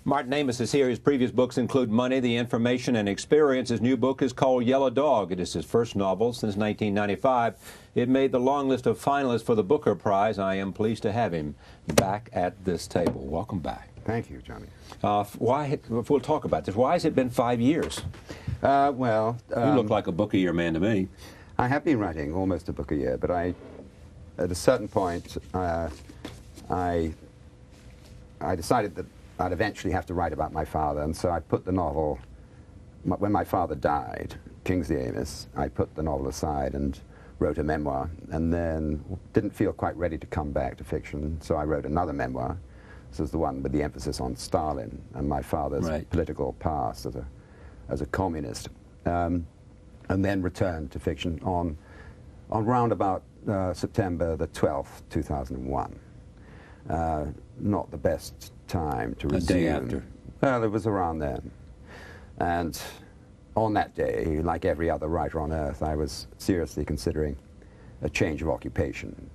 Martin Amiss is here. His previous books include Money, the Information, and Experience. His new book is called Yellow Dog. It is his first novel since 1995. It made the long list of finalists for the Booker Prize. I am pleased to have him back at this table. Welcome back. Thank you, Johnny. We'll talk about this. Why has it been 5 years? You look like a book-a-year man to me. I have been writing almost a book a year, but at a certain point, I decided that I'd eventually have to write about my father, and so I put the novel, when my father died, Kingsley Amiss, I put the novel aside and wrote a memoir, and then didn't feel quite ready to come back to fiction, so I wrote another memoir. This is the one with the emphasis on Stalin and my father's political past as a communist, and then returned to fiction on round about September the 12th, 2001. Not the best time to resume. A day after. Well, it was around then. And on that day, like every other writer on earth, I was seriously considering a change of occupation.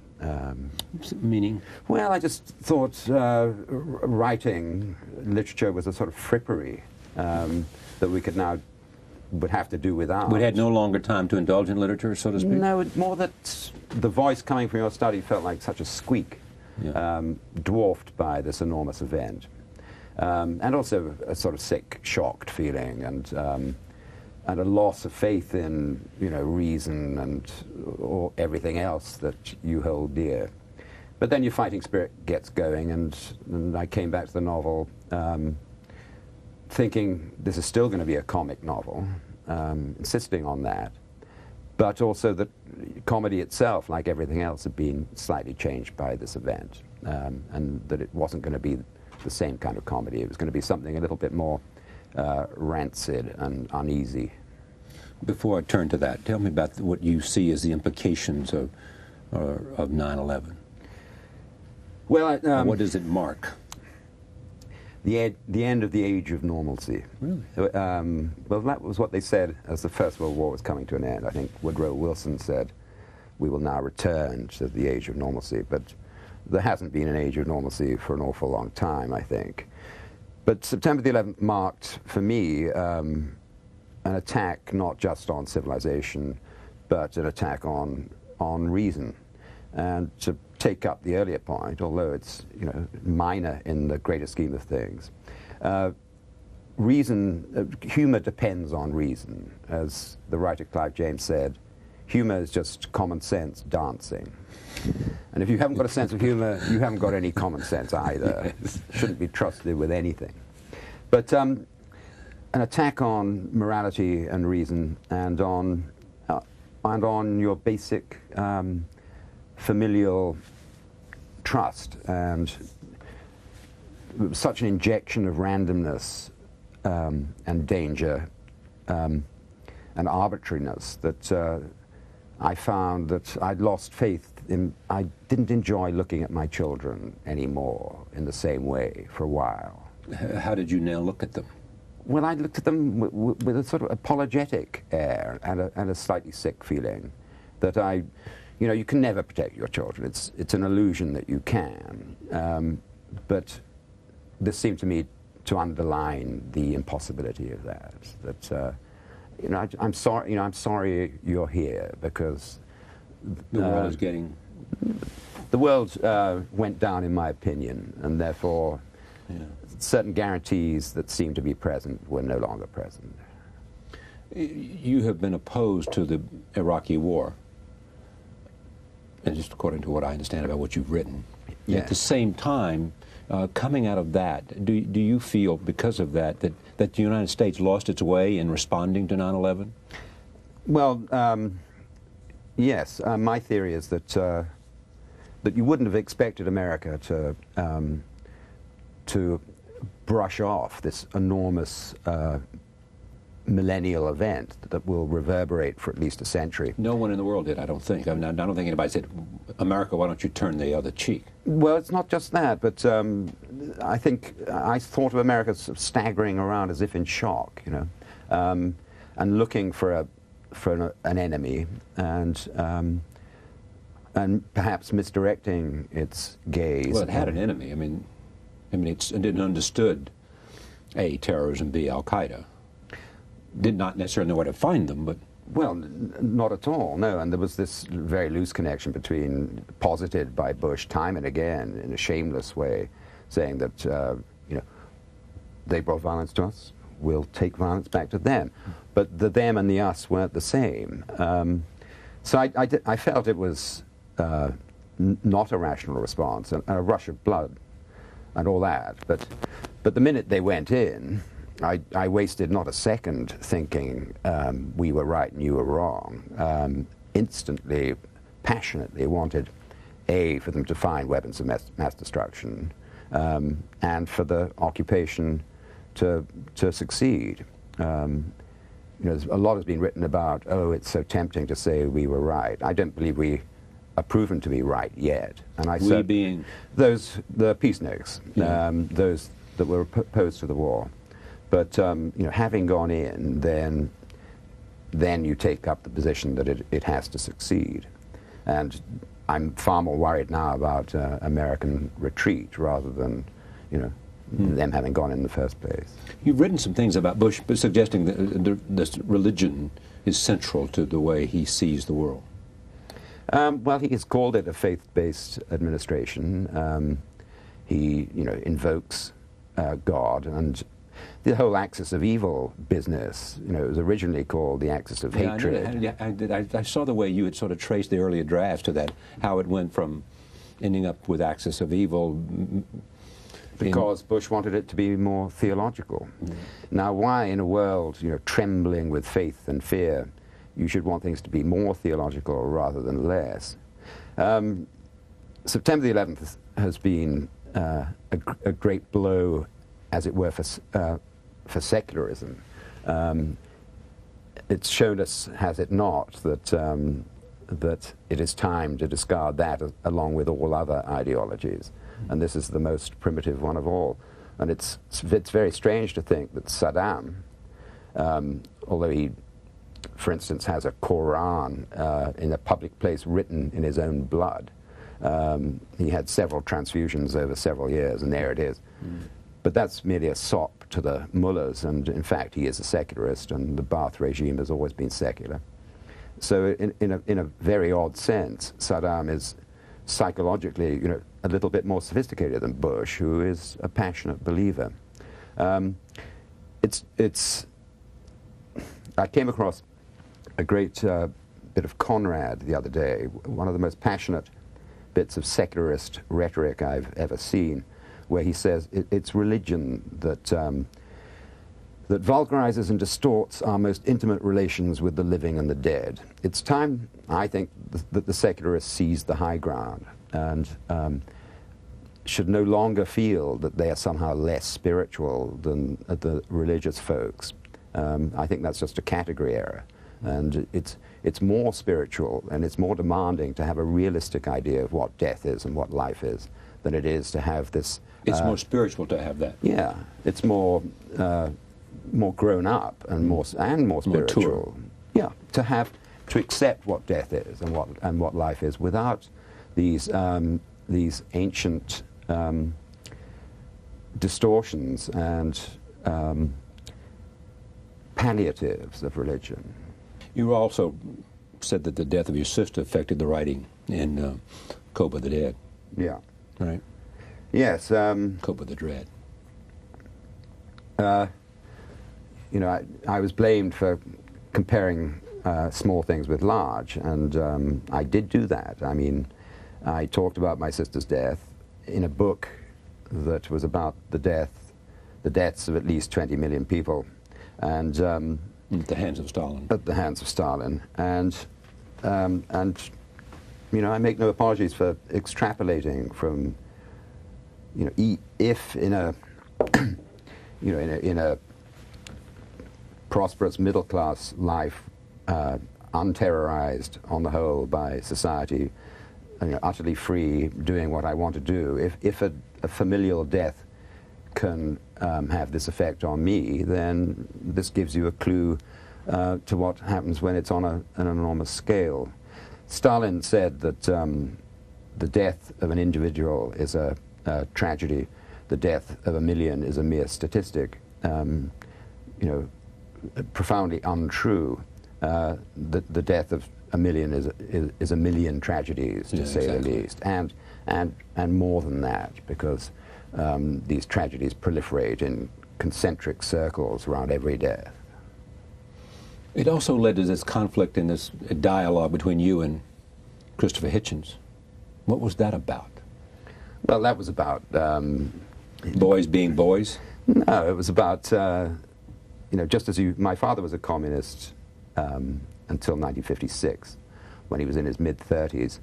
Meaning? Well, I just thought writing literature was a sort of frippery that we would have to do without. We had no longer time to indulge in literature, so to speak? No, more that the voice coming from your study felt like such a squeak, dwarfed by this enormous event. And also a sort of sick, shocked feeling, and a loss of faith in, reason or everything else that you hold dear. But then your fighting spirit gets going, and I came back to the novel thinking this is still going to be a comic novel, insisting on that, but also that comedy itself, like everything else, had been slightly changed by this event, and that it wasn't going to be the same kind of comedy. It was going to be something a little bit more rancid and uneasy. Before I turn to that, tell me about what you see as the implications of 9/11. Well, what does it mark? The end of the age of normalcy. Really? Well, that was what they said as the First World War was coming to an end. I think Woodrow Wilson said, "We will now return to the age of normalcy." But there hasn't been an age of normalcy for an awful long time, I think. But September the 11th marked, for me, an attack not just on civilization, but an attack on reason. And to take up the earlier point, although it's minor in the greater scheme of things, humor depends on reason. As the writer Clive James said, humor is just common sense dancing. And if you haven't got a sense of humor, you haven't got any common sense either. Shouldn't be trusted with anything. But an attack on morality and reason, and on your basic familial trust, and such an injection of randomness and danger and arbitrariness that I found that I'd lost faith in. I didn't enjoy looking at my children anymore in the same way for a while. How did you now look at them? Well, I looked at them with a sort of apologetic air and a slightly sick feeling that you can never protect your children. It's an illusion that you can. But this seemed to me to underline the impossibility of that. That I'm sorry. I'm sorry you're here, because the world is getting. The world went down, in my opinion, and therefore certain guarantees that seemed to be present were no longer present. You have been opposed to the Iraqi war, and just according to what I understand about what you've written. Yes. At the same time, coming out of that, do you feel, because of that the United States lost its way in responding to 9/11? Well, yes. My theory is that you wouldn't have expected America to brush off this enormous millennial event that will reverberate for at least a century. No one in the world did, I don't think. I mean, I don't think anybody said, "America, why don't you turn the other cheek?" Well, it's not just that, but I think I thought of America sort of staggering around as if in shock, and looking for an enemy, and perhaps misdirecting its gaze. Well, it had an enemy. I mean, it understood A, terrorism, B, Al-Qaeda. Did not necessarily know where to find them, but... Well, not at all, no. And there was this very loose connection posited by Bush time and again in a shameless way, saying that, you know, they brought violence to us, we'll take violence back to them. But the them and the us weren't the same. So I felt it was not a rational response, a rush of blood and all that. But the minute they went in, I wasted not a second thinking we were right and you were wrong. Instantly, passionately wanted, A, for them to find weapons of mass destruction, and for the occupation to succeed. You know, a lot has been written about, oh, it's so tempting to say we were right. I don't believe we are proven to be right yet. And I we being? the peaceniks, Yeah. those that were opposed to the war. But you know, having gone in, then you take up the position that it has to succeed. And I'm far more worried now about American retreat rather than, you know, them having gone in the first place. You've written some things about Bush, but suggesting that this religion is central to the way he sees the world. Well, he has called it a faith-based administration. He, you know, invokes God, and the whole axis of evil business, you know, it was originally called the axis of hatred. I saw the way you had sort of traced the earlier drafts to that, how it went from ending up with axis of evil. Because Bush wanted it to be more theological. Now, why in a world, you know, trembling with faith and fear, you should want things to be more theological rather than less? September the 11th has been a great blow, as it were, for secularism. It's shown us, has it not, that it is time to discard that along with all other ideologies. And this is the most primitive one of all. And it's very strange to think that Saddam, although he, for instance, has a Quran in a public place written in his own blood, he had several transfusions over several years, and there it is. But that's merely a sop to the mullahs, and in fact he is a secularist, and the Ba'ath regime has always been secular. So in a very odd sense, Saddam is psychologically, you know, a little bit more sophisticated than Bush, who is a passionate believer. I came across a great bit of Conrad the other day, one of the most passionate bits of secularist rhetoric I've ever seen, where he says it's religion that that vulgarizes and distorts our most intimate relations with the living and the dead. It's time, I think, that the secularists seize the high ground and should no longer feel that they are somehow less spiritual than the religious folks. I think that's just a category error. And it's more spiritual and it's more demanding to have a realistic idea of what death is and what life is than it is to have this... It's more spiritual to have that. Yeah, it's more grown up and more spiritual. Mature. Yeah, to accept what death is and what life is without these ancient distortions and palliatives of religion. You also said that the death of your sister affected the writing in Cope the Dead. Yeah. Right? Yes. Cope the Dread. You know, I was blamed for comparing small things with large, and I did do that. I mean, I talked about my sister's death in a book that was about the deaths of at least 20 million people, and at the hands of Stalin. At the hands of Stalin, and you know, I make no apologies for extrapolating from, you know, if in a you know, in a prosperous middle class life, unterrorized on the whole by society, you know, utterly free, doing what I want to do. If a familial death can have this effect on me, then this gives you a clue to what happens when it's on an enormous scale. Stalin said that the death of an individual is a tragedy, the death of a million is a mere statistic. you know, profoundly untrue. The death of a million is a million tragedies, to say the least, and more than that, because these tragedies proliferate in concentric circles around every death. It also led to this conflict in this dialogue between you and Christopher Hitchens. What was that about? Well, that was about boys being boys? No, it was about you know, just as my father was a communist until 1956, when he was in his mid-30s,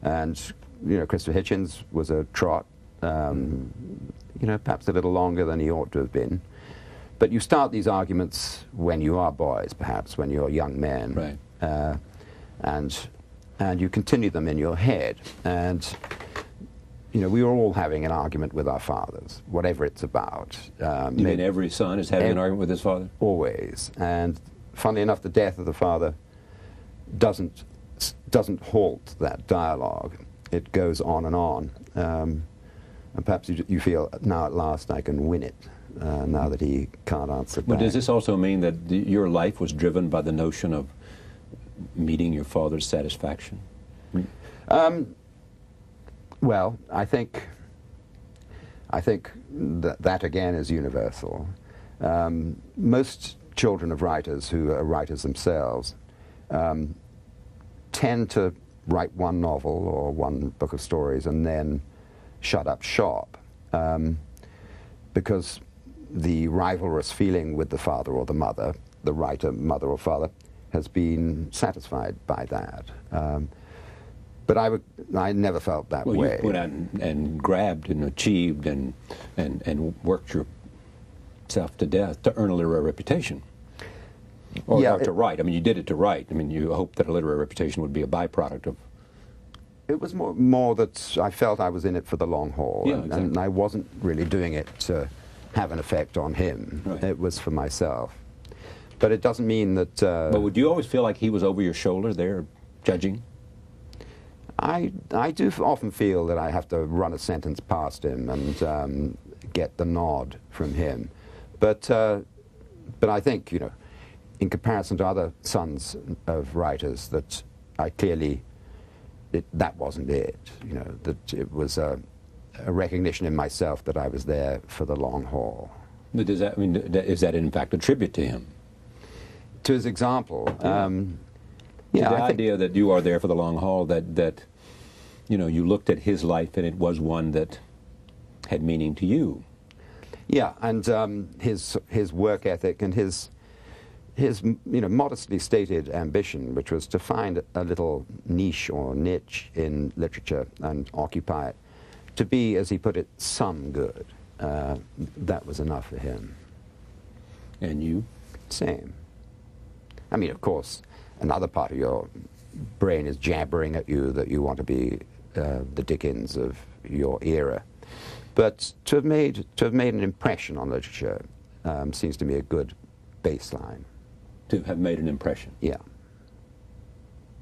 and you know, Christopher Hitchens was a trot, you know, perhaps a little longer than he ought to have been. But you start these arguments when you are boys, perhaps when you're young men, right? And you continue them in your head. And you know, we were all having an argument with our fathers, whatever it's about. You mean every son is having an argument with his father? Always. And funnily enough, the death of the father doesn't halt that dialogue. It goes on. And perhaps you feel, now at last I can win it, now that he can't answer back. But does this also mean that your life was driven by the notion of meeting your father's satisfaction? Well, I think that again is universal. Most children of writers who are writers themselves tend to write one novel or one book of stories and then shut up shop, because the rivalrous feeling with the father or the mother, the writer, mother or father, has been satisfied by that. But I never felt that way. Well, you went out and grabbed and achieved and worked yourself to death to earn a literary reputation. Or to write. I mean, you did it to write. I mean, you hoped that a literary reputation would be a byproduct of... It was more that I felt I was in it for the long haul. Yeah, exactly. And I wasn't really doing it to have an effect on him. Right. It was for myself. But it doesn't mean that... But would you always feel like he was over your shoulder there, judging? I do often feel that I have to run a sentence past him and get the nod from him. But I think, you know, in comparison to other sons of writers, that I clearly, that wasn't it. You know, that it was a recognition in myself that I was there for the long haul. But does that, I mean, is that in fact a tribute to him? To his example, yeah, the idea that you are there for the long haul, that you know, you looked at his life and it was one that had meaning to you. Yeah, and his work ethic and his you know, modestly stated ambition, which was to find a little niche or niche in literature and occupy it, to be, as he put it, some good. That was enough for him. And you? Same. I mean, of course, another part of your brain is jabbering at you that you want to be the Dickens of your era. But to have made an impression on literature seems to me a good baseline. To have made an impression? Yeah.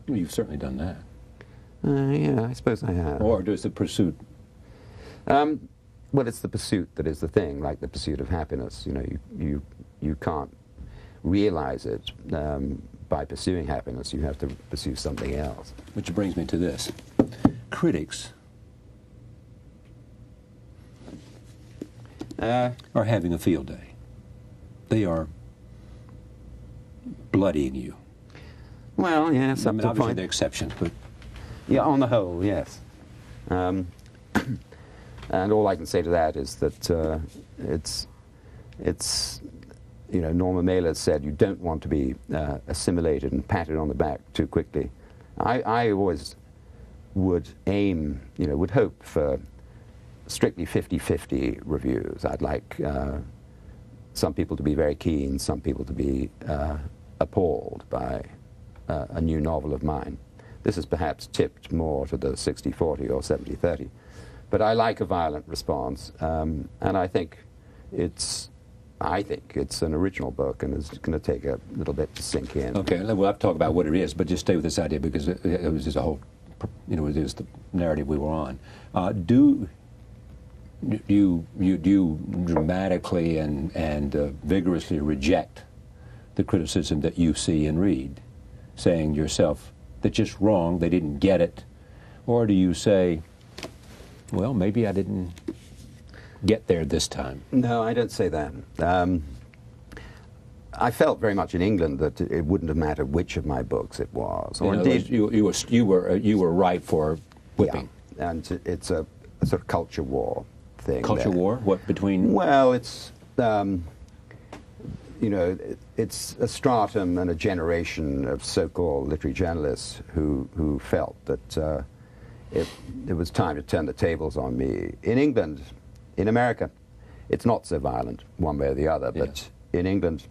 Well, you've certainly done that. Yeah, I suppose I have. Or does the pursuit? Well, it's the pursuit that is the thing, like the pursuit of happiness. You know, you can't realize it by pursuing happiness. You have to pursue something else. Which brings me to this. Critics are having a field day. They are bloodying you. Well, yes, I up mean, to a obviously point. there are exceptions, but... Yeah, on the whole, yes. And all I can say to that is that it's you know, Norma Mailer said you don't want to be assimilated and patted on the back too quickly. I always would aim, you know, would hope for strictly 50-50 reviews. I'd like some people to be very keen, some people to be appalled by a new novel of mine. This is perhaps tipped more to the 60-40 or 70-30. But I like a violent response, and I think it's an original book, and it's going to take a little bit to sink in. Okay, well, I've talked about what it is, but just stay with this idea because it was just a whole, you know, it is the narrative we were on. you dramatically and vigorously reject the criticism that you see and read, saying yourself, that's just wrong, they didn't get it? Or do you say, well, maybe I didn't get there this time? No, I don't say that. I felt very much in England that it wouldn't have mattered which of my books it was. Or indeed, you were ripe for whipping. Yeah, and it's a sort of culture war thing. Culture war? What, between? Well, it's you know, it's a stratum and a generation of so-called literary journalists who felt that it was time to turn the tables on me. In England, in America, it's not so violent one way or the other, but in England,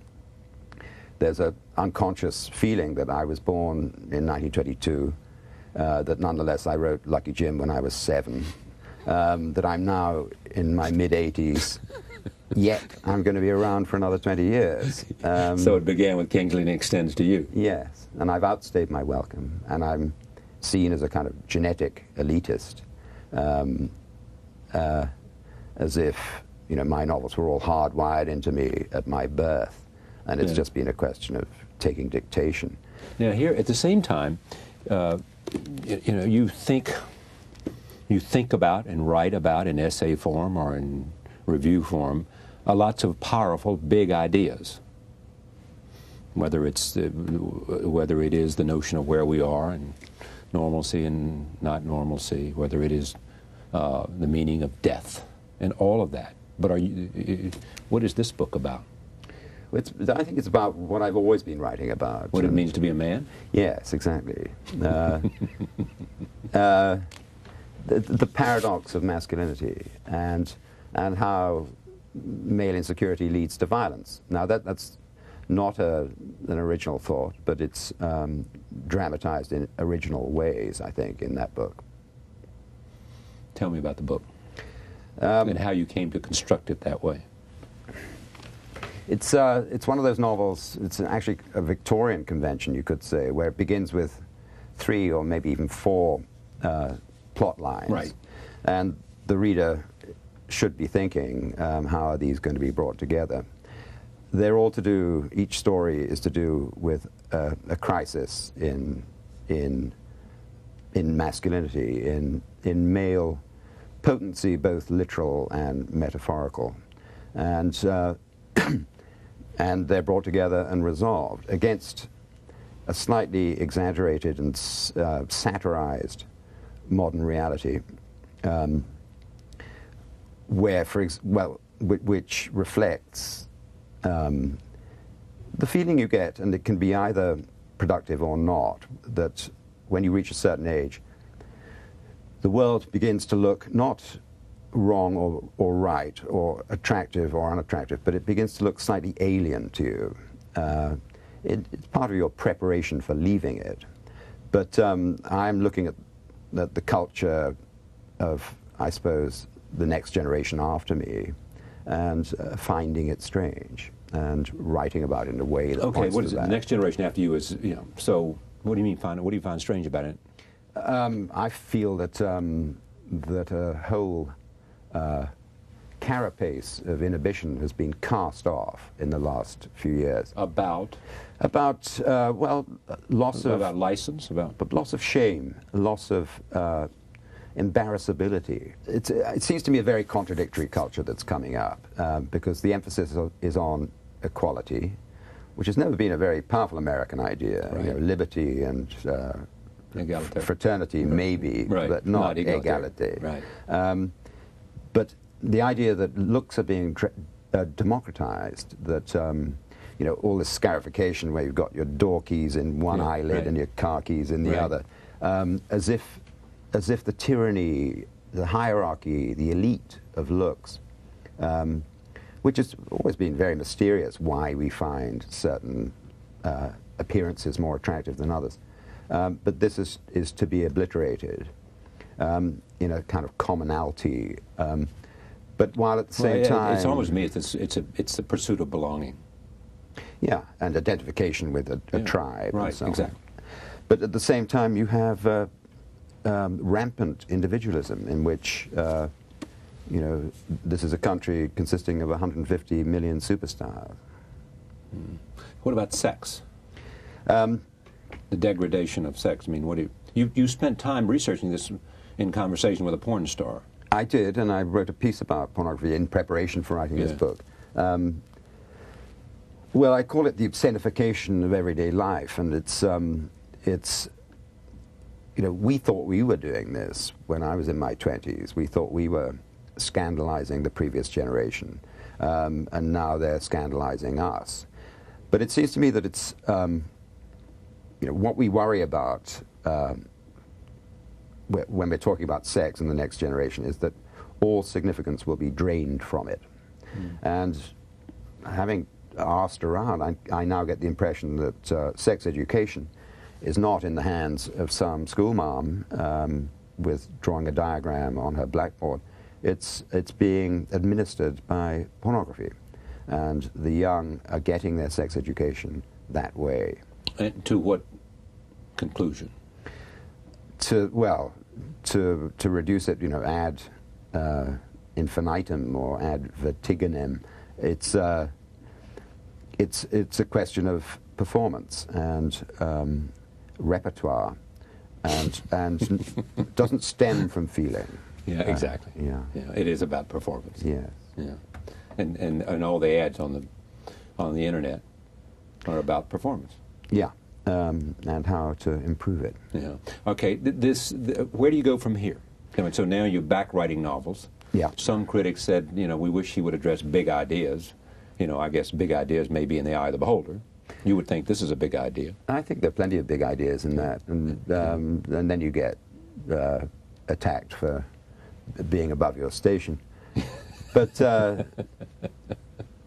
there's an unconscious feeling that I was born in 1922, that nonetheless I wrote Lucky Jim when I was 7, that I'm now in my mid-80s, yet I'm going to be around for another 20 years. So it began with Kingsley and extends to you. Yes, and I've outstayed my welcome, and I'm seen as a kind of genetic elitist, as if, you know, my novels were all hardwired into me at my birth. And it's just been a question of taking dictation. Now here, at the same time, you know, you think about and write about in essay form or in review form lots of powerful, big ideas. Whether it is the notion of where we are and normalcy and not normalcy, whether it is the meaning of death and all of that. But what is this book about? I think it's about what I've always been writing about. What it means to be a man? Yes, exactly. The paradox of masculinity and how male insecurity leads to violence. Now that's not an original thought, but it's dramatized in original ways, I think, in that book. Tell me about the book and how you came to construct it that way. It's one of those novels, it's actually a Victorian convention, you could say, where it begins with 3 or maybe even 4 plot lines. Right. And the reader should be thinking, how are these going to be brought together? They're all to do, each story is to do with a crisis in masculinity, in male potency, both literal and metaphorical. And and they're brought together and resolved against a slightly exaggerated and satirized modern reality, where, which reflects the feeling you get, and it can be either productive or not, that when you reach a certain age, the world begins to look not wrong or right, or attractive or unattractive, but it begins to look slightly alien to you. It's part of your preparation for leaving it. But I'm looking at the culture of, I suppose, the next generation after me, and finding it strange, and writing about it in a way that points what to is it? that. The next generation after you is, you know, so what do you mean what do you find strange about it? I feel that that a whole carapace of inhibition has been cast off in the last few years. About well, loss of license, but loss of shame, loss of embarrassability. It seems to me a very contradictory culture that's coming up, because the emphasis is on equality, which has never been a very powerful American idea. Right. You know, liberty and fraternity, maybe, right. but not egality. egality. Right. But the idea that looks are being democratized, that you know, all this scarification where you've got your door keys in one eyelid right. and your car keys in the other, as if the tyranny, the hierarchy, the elite of looks, which has always been very mysterious, why we find certain appearances more attractive than others. But this is to be obliterated in a kind of commonality. But while at the same time, it's almost me. It's the pursuit of belonging. Yeah, and identification with a tribe. Right. And so Exactly. on. But at the same time, you have rampant individualism, in which you know, this is a country consisting of 150 million superstars. What about sex? Um, The degradation of sex. I mean, what do you spent time researching this in conversation with a porn star? I did, and I wrote a piece about pornography in preparation for writing this book. Well, I call it the obscenification of everyday life, and it's you know, we thought we were doing this when I was in my 20s. We thought we were scandalizing the previous generation, and now they're scandalizing us. But it seems to me that it's, you know, what we worry about when we're talking about sex in the next generation is that all significance will be drained from it. And having asked around, I now get the impression that sex education is not in the hands of some school mom with drawing a diagram on her blackboard. It's being administered by pornography, and the young are getting their sex education that way. And to what conclusion? To reduce it, you know, ad infinitum or ad vertigonem. It's a question of performance and repertoire, and doesn't stem from feeling. Yeah, exactly. Yeah, it is about performance. yes. Yeah, and all the ads on the internet are about performance. Yeah, and how to improve it. Yeah. Okay. Where do you go from here? I mean, so now you're back writing novels. Yeah. Some critics said, you know, we wish he would address big ideas. You know, I guess big ideas may be in the eye of the beholder. You would think this is a big idea. I think there are plenty of big ideas in that, and then you get attacked for being above your station. But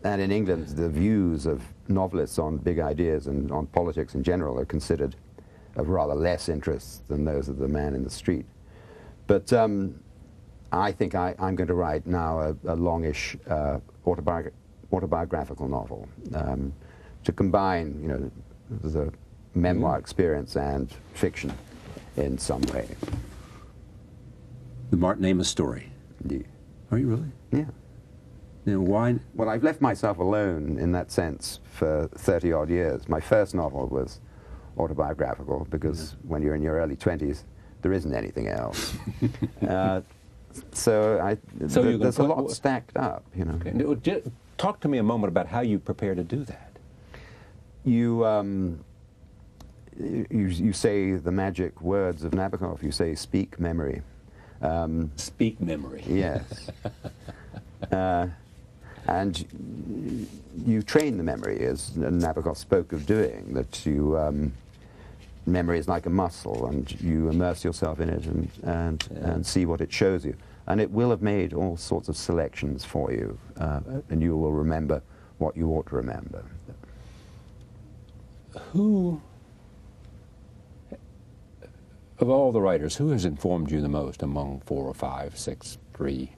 and in England, the views of novelists on big ideas and on politics in general are considered of rather less interest than those of the man in the street. But I think I'm going to write now a longish autobiographical novel to combine, you know, the memoir experience and fiction in some way. The Martin Amiss story. Indeed. Are you really? Yeah. Now, why? Well, I've left myself alone in that sense for 30-odd years. My first novel was autobiographical because when you're in your early 20s, there isn't anything else. So there's a lot stacked up, you know. Okay. Talk to me a moment about how you prepare to do that. You say the magic words of Nabokov. You say, "Speak memory." Speak memory. Yes. And you train the memory, as Nabokov spoke of doing, that you, memory is like a muscle, and you immerse yourself in it and see what it shows you. And it will have made all sorts of selections for you, and you will remember what you ought to remember. Who, of all the writers, who has informed you the most among 4 or 5, 6, 3?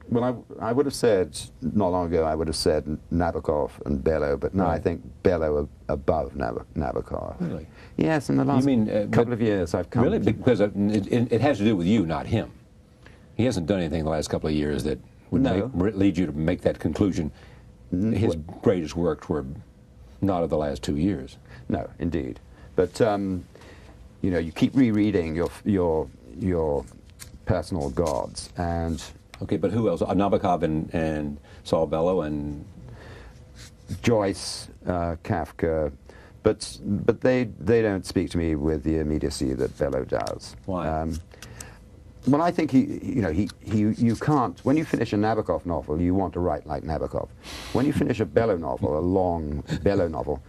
Well, I would have said, not long ago, I would have said Nabokov and Bellow, but now I think Bellow above Nabokov. Really? Yes, in the last couple of years I've come... Really? Because it has to do with you, not him. He hasn't done anything in the last couple of years that would lead you to make that conclusion. His greatest works were not of the last 2 years. No, indeed. But, you know, you keep rereading your personal gods, and... Okay, but who else? Nabokov and Saul Bellow and... Joyce, Kafka, but they don't speak to me with the immediacy that Bellow does. Why? Well, I think you can't. When you finish a Nabokov novel, you want to write like Nabokov. When you finish a Bellow novel, a long Bellow novel,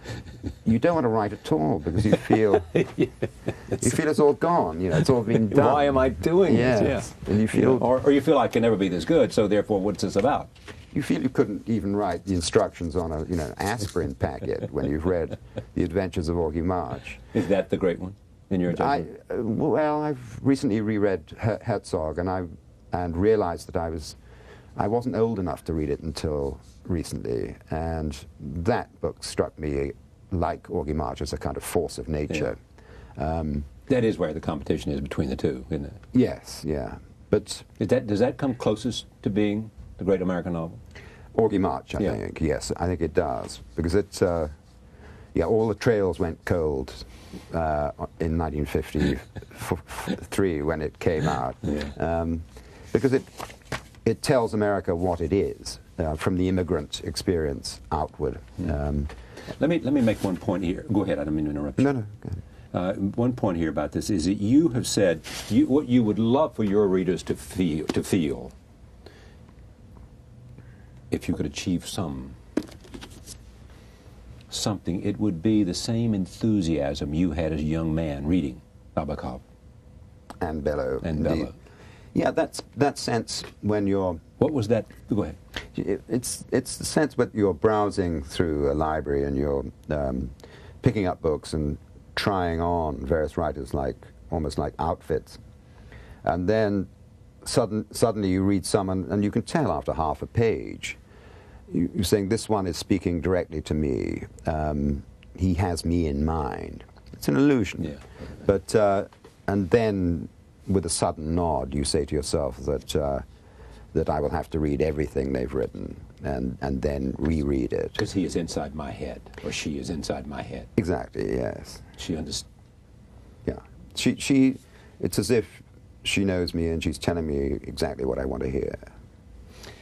you don't want to write at all because you feel it's all gone. You know, it's all been done. Why am I doing this? Yeah. And you feel, or you feel I can never be this good. So therefore, what's this about? You feel you couldn't even write the instructions on a aspirin packet when you've read The Adventures of Augie March. Is that the great one? In your judgment? Well, I've recently reread Herzog, and realized that I wasn't old enough to read it until recently, and that book struck me like Augie March as a kind of force of nature. Yeah. That is where the competition is between the two, isn't it? Yes, yeah. But does that come closest to being the great American novel? Augie March, I Yeah. think, yes, I think it does. Because it's, yeah, all the trails went cold in 1953 when it came out. Yeah. Because it tells America what it is, from the immigrant experience outward. Let me make one point here. Go ahead, I don't mean to interrupt you. No, no, go ahead. One point here about this is that you have said what you would love for your readers to feel if you could achieve something, it would be the same enthusiasm you had as a young man reading Nabokov. And Bellow. And Bellow. Yeah, that's that sense when you're... What was that? Go ahead. It's the sense when you're browsing through a library and you're picking up books and trying on various writers almost like outfits. And then suddenly you read someone and you can tell after half a page, you're saying, this one is speaking directly to me. He has me in mind. It's an illusion. Yeah. But, and then with a sudden nod, you say to yourself that I will have to read everything they've written and then reread it. Because he is inside my head, or she is inside my head. Exactly, yes. She understands. Yeah. It's as if she knows me and she's telling me exactly what I want to hear.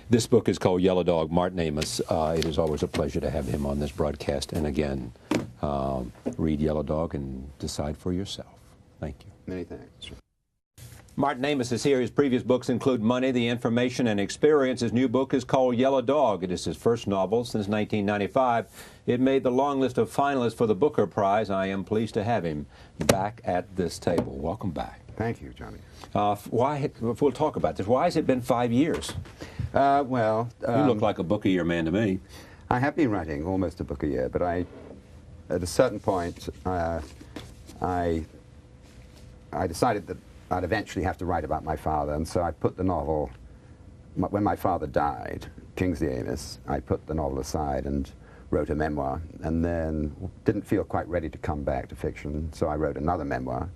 This book is called Yellow Dog, Martin Amiss. It is always a pleasure to have him on this broadcast. And again, read Yellow Dog and decide for yourself. Thank you. Many thanks. Martin Amiss is here. His previous books include Money, the Information, and Experience. His new book is called Yellow Dog. It is his first novel since 1995. It made the long list of finalists for the Booker Prize. I am pleased to have him back at this table. Welcome back. Thank you, Johnny. We'll talk about this. Why has it been 5 years? Well... you look like a book a year man to me. I have been writing almost a book a year, but at a certain point, I decided that I'd eventually have to write about my father, and so I put the novel, when my father died, Kingsley Amiss, I put the novel aside and wrote a memoir, and then didn't feel quite ready to come back to fiction, so I wrote another memoir.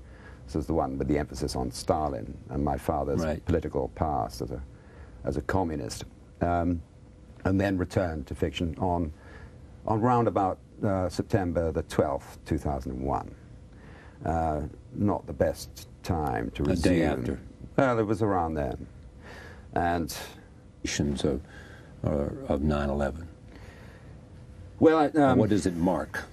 This is the one with the emphasis on Stalin and my father's political past as a communist, and then returned to fiction on round about September the 12th, 2001. Not the best time to resume. A day after. Well, it was around then. And... of 9/11. Well, what does it mark?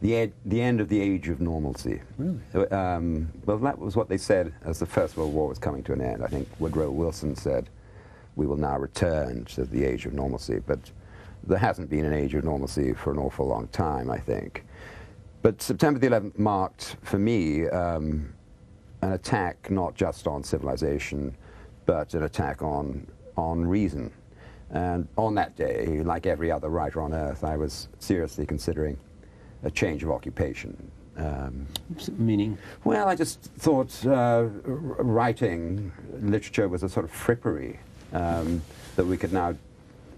The end of the age of normalcy. Really? Well, that was what they said as the First World War was coming to an end. I think Woodrow Wilson said, we will now return to the age of normalcy. But there hasn't been an age of normalcy for an awful long time, I think. But September the 11th marked, for me, an attack not just on civilization, but an attack on reason. And on that day, like every other writer on earth, I was seriously considering a change of occupation. Meaning? Well, I just thought writing literature was a sort of frippery that we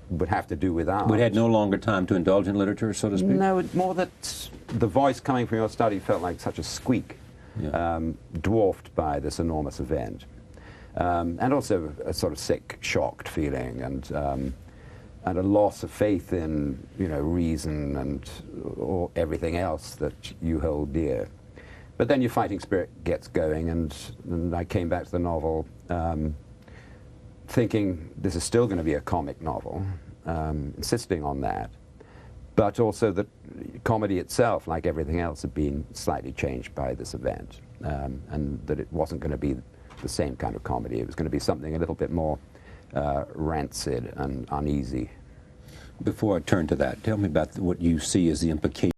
would have to do without. We had no longer time to indulge in literature, so to speak? No, more that the voice coming from your study felt like such a squeak, dwarfed by this enormous event. And also a sort of sick, shocked feeling, and a loss of faith in, reason or everything else that you hold dear. But then your fighting spirit gets going, and I came back to the novel thinking this is still going to be a comic novel, insisting on that, but also that comedy itself, like everything else, had been slightly changed by this event, and that it wasn't going to be the same kind of comedy. It was going to be something a little bit more rancid and uneasy. Before I turn to that, tell me about what you see as the implication